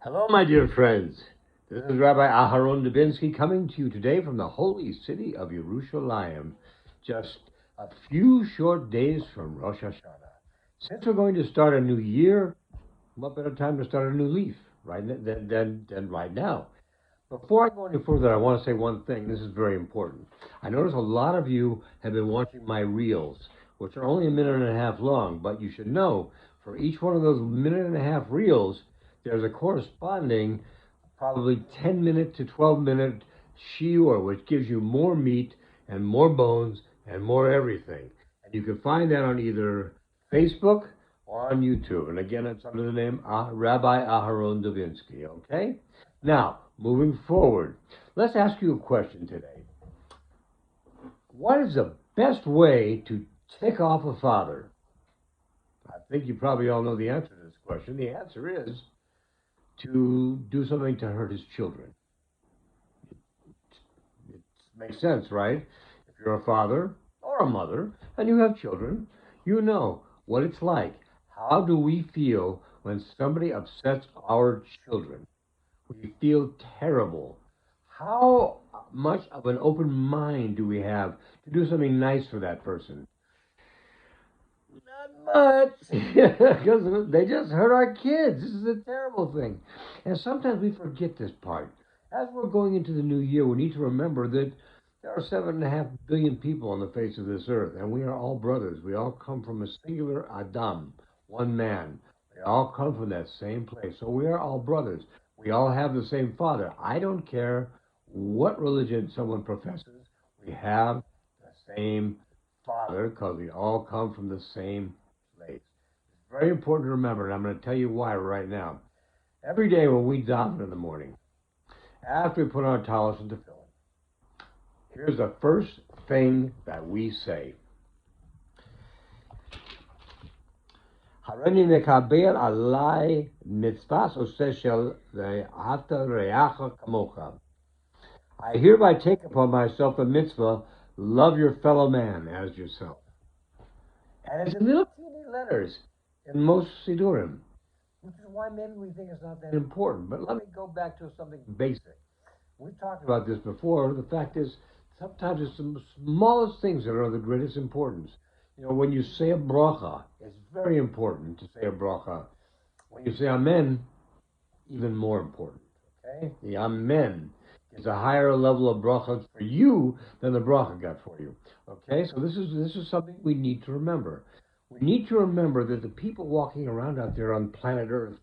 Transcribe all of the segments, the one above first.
Hello, my dear friends. This is Rabbi Aharon Dobinsky coming to you today from the holy city of Yerushalayim, just a few short days from Rosh Hashanah. Since we're going to start a new year, what better time to start a new leaf than right now? Before I go any further, I want to say one thing. This is very important. I notice a lot of you have been watching my reels, which are only a minute and a half long, but you should know for each one of those minute and a half reels, there's a corresponding probably 10-minute to 12-minute shiur, which gives you more meat and more bones and more everything. And you can find that on either Facebook or on YouTube. And again, it's under the name Rabbi Aharon Dobinsky, okay? Now, moving forward, let's ask you a question today. What is the best way to tick off a father? I think you probably all know the answer to this question. The answer is to do something to hurt his children. It makes sense, right? If you're a father or a mother and you have children, you know what it's like. How do we feel when somebody upsets our children? We feel terrible. How much of an open mind do we have to do something nice for that person? Not much, because they just hurt our kids. This is a terrible thing. And sometimes we forget this part. As we're going into the new year, we need to remember that there are 7.5 billion people on the face of this earth, and we are all brothers. We all come from a singular Adam, one man. We all come from that same place. So we are all brothers. We all have the same Father. I don't care what religion someone professes. We have the same Father because we all come from the same place. It's very important to remember, and I'm going to tell you why right now. Every day when we daven in the morning, after we put on our towels and tefillin, here's the first thing that we say. Hareni mekaber alai mitzvah oseh shel ve'ahavta re'acha kamocha. I hereby take upon myself the mitzvah, love your fellow man as yourself. And it's in little teeny letters in most Sidurim, which is why maybe we think it's not that important. But let me go back to something basic. We've talked about this before. The fact is, sometimes it's the smallest things that are of the greatest importance. You know, when you say a bracha, it's very important to say a bracha. When you say amen, even more important. Okay? The amen is a higher level of bracha for you than the bracha got for you. Okay? So this is something we need to remember. We need to remember that the people walking around out there on planet Earth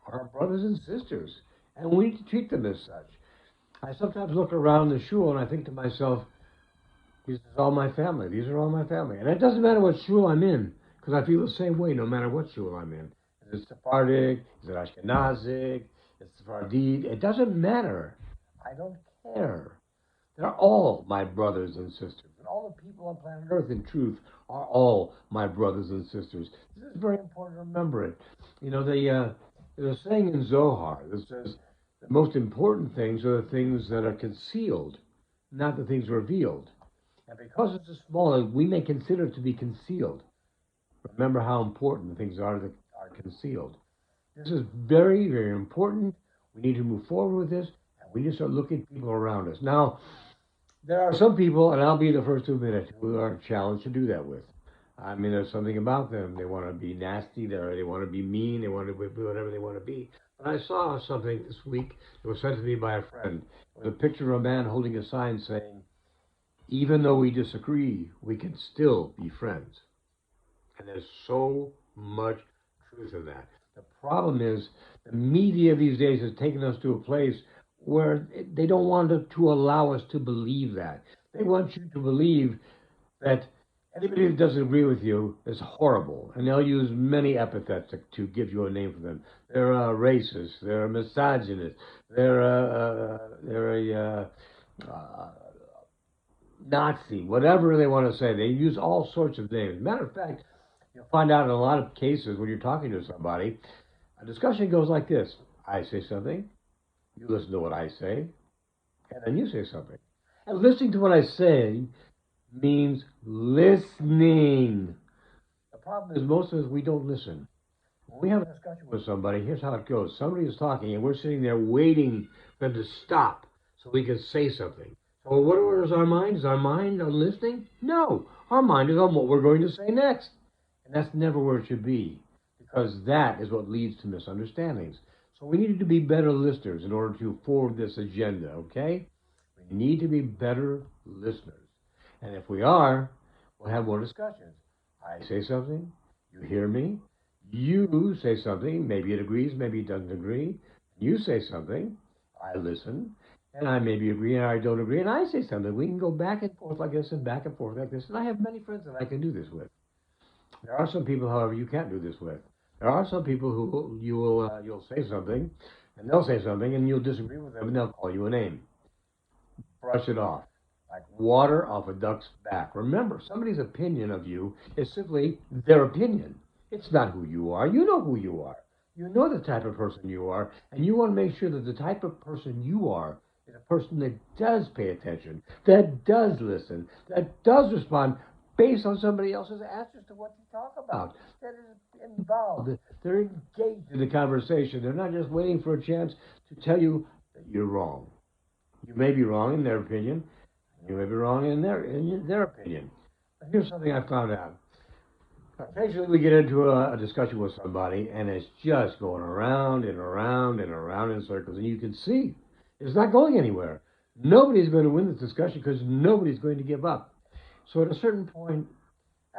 are our brothers and sisters, and we need to treat them as such. I sometimes look around the shul and I think to myself, this is all my family. These are all my family. And it doesn't matter what shul I'm in, because I feel the same way no matter what shul I'm in. Is it Sephardic? Is it Ashkenazic? Is it Sephardi? It doesn't matter. I don't care. They're all my brothers and sisters. And all the people on planet Earth, in truth, are all my brothers and sisters. This is very important to remember it. You know, there's a saying in Zohar that says the most important things are the things that are concealed, not the things revealed. And because it's a small, we may consider it to be concealed. Remember how important the things are that are concealed. This is very, very important. We need to move forward with this, and we need to start looking at people around us. Now, there are some people, and I'll be the first to admit it, who are challenged to do that with. I mean, there's something about them. They want to be nasty, they want to be mean, they want to be whatever they want to be. But I saw something this week that was sent to me by a friend. It was a picture of a man holding a sign saying, even though we disagree, we can still be friends. And there's so much truth in that. The problem is the media these days has taken us to a place where they don't want to allow us to believe that. They want you to believe that anybody that doesn't agree with you is horrible. And they'll use many epithets to give you a name for them. They're racist, they're misogynist, they're a Nazi, whatever they want to say. They use all sorts of names. Matter of fact, you'll find out in a lot of cases when you're talking to somebody, a discussion goes like this. I say something, you listen to what I say, and then you say something. And listening to what I say means listening. The problem is most of us, we don't listen. When we have a discussion with somebody, here's how it goes. Somebody is talking, and we're sitting there waiting for them to stop so we can say something. So what is our mind? Is our mind on listening? No. Our mind is on what we're going to say next. And that's never where it should be, because that is what leads to misunderstandings. So we need to be better listeners in order to forward this agenda, okay? We need to be better listeners. And if we are, we'll have more discussions. I say something, you hear me, you say something, maybe it agrees, maybe it doesn't agree. You say something, I listen, and I maybe agree and I don't agree, and I say something. We can go back and forth like this and back and forth like this, and I have many friends that I can do this with. There are some people, however, you can't do this with. There are some people who you'll say something, and they'll say something, and you'll disagree with them, and they'll call you a name. Brush it off, like water off a duck's back. Remember, somebody's opinion of you is simply their opinion. It's not who you are. You know who you are. You know the type of person you are, and you want to make sure that the type of person you are is a person that does pay attention, that does listen, that does respond based on somebody else's answers to what you talk about, that is involved. They're engaged in the conversation. They're not just waiting for a chance to tell you that you're wrong. You may be wrong in their opinion. You may be wrong in their opinion. But here's something I found out. Occasionally we get into a discussion with somebody, and it's just going around and around and around in circles, and you can see it's not going anywhere. Nobody's going to win this discussion because nobody's going to give up. So at a certain point,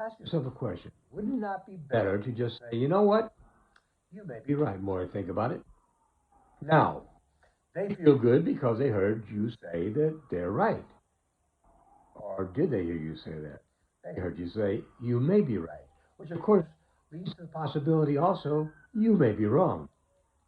ask yourself a question. Wouldn't it not be better to just say, you know what? You may be right, more I think about it. Now, they feel good because they heard you say that they're right. Or did they hear you say that? They heard you say, you may be right. Which, of course, leads to the possibility also, you may be wrong.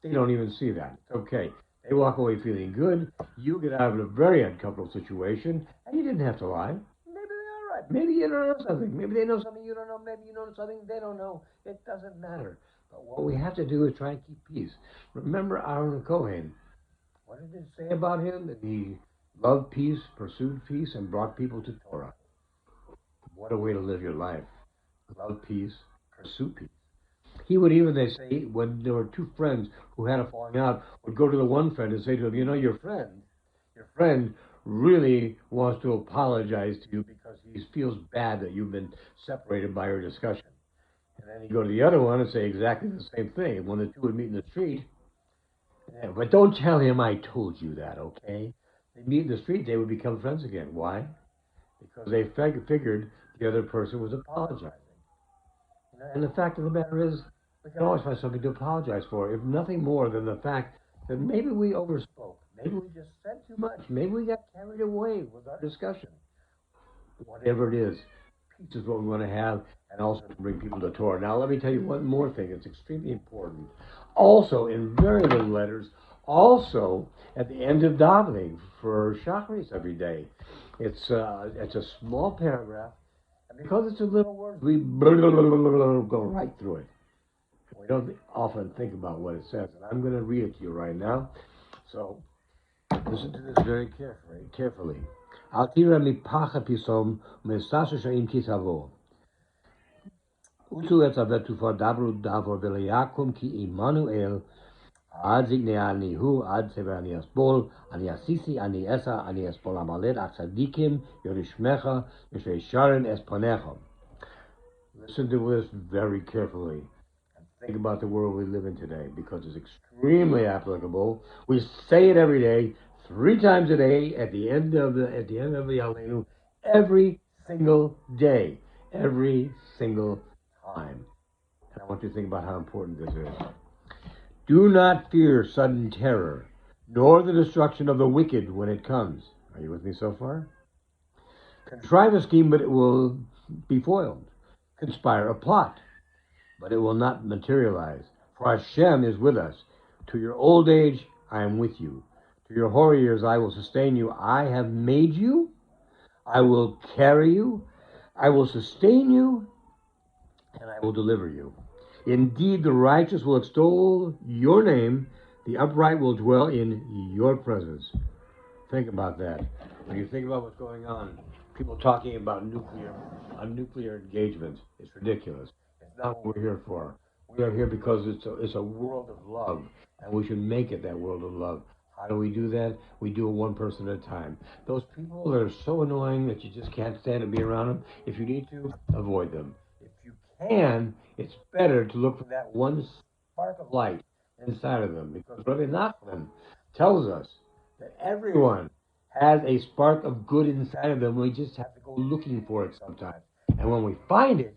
They don't even see that. It's okay. They walk away feeling good. You get out of a very uncomfortable situation, and you didn't have to lie. Maybe they are right. Maybe you don't know something. Maybe they know something you don't know. Maybe you know something they don't know. It doesn't matter. But what we have to do is try and keep peace. Remember Aharon Cohen. What did it say about him? That he loved peace, pursued peace, and brought people to Torah. What a way to live your life. Love peace, pursue peace. He would even, they say, when there were two friends who had a falling out, would go to the one friend and say to him, you know, your friend really wants to apologize to you because he feels bad that you've been separated by your discussion. And then he'd go to the other one and say exactly the same thing. And when the two would meet in the street, but don't tell him I told you that, okay? They meet in the street, they would become friends again. Why? Because they figured the other person was apologizing. And the fact of the matter is, we can always find something to apologize for, if nothing more than the fact that maybe we overspoke, maybe we just said too much, maybe we got carried away with our discussion. Whatever it is, peace is what we want to have, and also to bring people to Torah. Now, let me tell you one more thing. It's extremely important. Also, in very little letters, also at the end of davening for Shacharis every day. It's a small paragraph, and because it's a little word, we go right through it. We don't often think about what it says, and I'm going to read it to you right now. So listen to this very carefully. Al tira mipacha pisom mesasu sheim tisavo. Utu et avetu for dabru davor velayakum ki Immanuel. Ad zigne ani hu, ad sever ani asbol, ani asisi, ani esa, ani espol amalet, atzadikim, yorishmecha, yeshaysharen esponecha. Listen to this very carefully and think about the world we live in today, because it's extremely applicable. We say it every day, 3 times a day, at the end of the Aleinu, every single day, every single time. And I want you to think about how important this is. Do not fear sudden terror, nor the destruction of the wicked when it comes. Are you with me so far? Contrive a scheme, but it will be foiled. Conspire a plot, but it will not materialize. For Hashem is with us. To your old age, I am with you. To your hoary years, I will sustain you. I have made you. I will carry you. I will sustain you, and I will deliver you. Indeed, the righteous will extol your name. The upright will dwell in your presence. Think about that. When you think about what's going on, people talking about nuclear engagements, it's ridiculous. It's not what we're here for. We are here because it's a world of love, and we should make it that world of love. How do we do that? We do it one person at a time. Those people that are so annoying that you just can't stand to be around them, if you need to, avoid them. If you can, it's better to look for that one spark of light inside of them, because Rabbi Nachman tells us that everyone has a spark of good inside of them. We just have to go looking for it sometimes. And when we find it,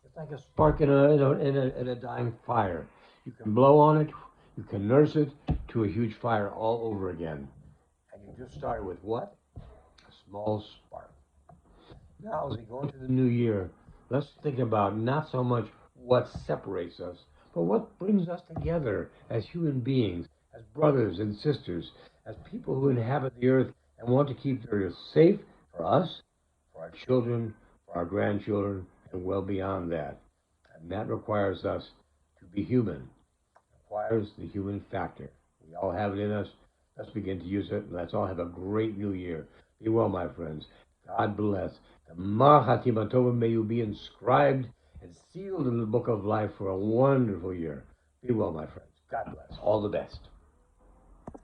it's like a spark in a dying fire. You can blow on it, you can nurse it to a huge fire all over again. And you just started with what? A small spark. Now, as we go into the new year, let's think about not so much what separates us, but what brings us together as human beings, as brothers and sisters, as people who inhabit the earth and want to keep the earth safe for us, for our children, for our grandchildren, and well beyond that. And that requires us to be human. It requires the human factor. We all have it in us. Let's begin to use it. Let's all have a great new year. Be well, my friends. God bless. The Mahatima Tova, may you be inscribed and sealed in the book of life for a wonderful year. Be well, my friends. God bless. All the best.